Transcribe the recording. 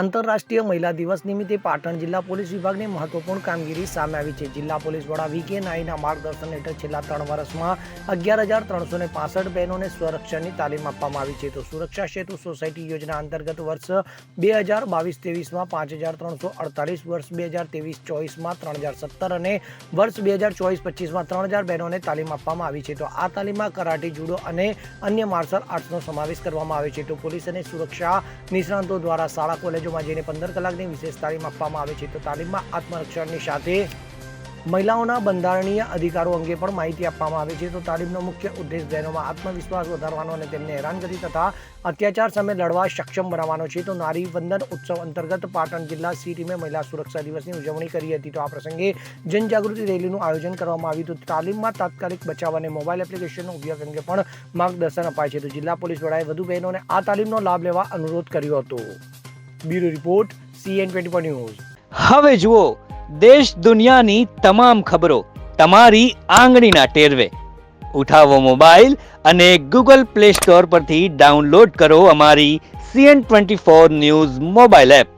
આંતરરાષ્ટ્રીય મહિલા દિવસ નિમિત્તે પાટણ જિલ્લા પોલીસ વિભાગની મહત્વપૂર્ણ કામગીરી સામે આવી છે। જિલ્લા પોલીસ વડા વી.કે. નાઈના માર્ગદર્શન હેઠળ છેલ્લા 3 વર્ષમાં 11,365 બહેનોને સ્વરક્ષાની તાલીમ આપવામાં આવી છે। તો સુરક્ષા સેતુ સોસાયટી યોજના અંતર્ગત વર્ષ 2022-23માં 5,348, વર્ષ 2023-24માં 3,017 અને વર્ષ 2024-25માં 3,000 બહેનોને તાલીમ આપવામાં આવી છે। તો આ તાલીમમાં કરાટે, જુડો અને અન્ય માર્શલ આર્ટ્સનો સમાવેશ કરવામાં આવે છે। તો પોલીસ અને સુરક્ષા નિષ્ણાતો દ્વારા શાળા કોલેજોમાં જઈને 15 કલાકની વિશેષ તાલીમ આપવામાં આવે છે। તો તાલીમમાં આત્મરક્ષણની સાથે મહિલાઓના બંધારણીય અધિકારો અંગે પણ માહિતી આપવામાં આવે છે। તો તાલીમનો મુખ્ય ઉદ્દેશ બહેનોમાં આત્મવિશ્વાસ વધારવાનો અને તેમને હેરાનગતિ તથા અત્યાચાર સામે લડવા સક્ષમ બનાવવાનો છે। તો નારી વંદન ઉત્સવ અંતર્ગત પાટણ જિલ્લા સી ટીમે મહિલા સુરક્ષા દિવસની ઉજવણી કરી હતી। તો આ પ્રસંગે જનજાગૃતિ રેલીનું આયોજન કરવામાં આવ્યું હતું। તાલીમમાં તાત્કાલિક બચાવ અને મોબાઈલ એપ્લિકેશનનો ઉપયોગ અંગે પણ માર્ગદર્શન અપાય છે। તો જિલ્લા પોલીસ વડાએ વધુ બહેનોને આ તાલીમનો લાભ લેવા અનુરોધ કર્યો હતો। Bureau report CN24 news. હવે જુઓ દેશ દુનિયાની તમામ ખબરો તમારી આંગળીના ટેરવે। ઉઠાવો મોબાઈલ અને ગૂગલ પ્લે સ્ટોર પરથી ડાઉનલોડ કરો અમારી CN24 ન્યૂઝ મોબાઈલ એપ।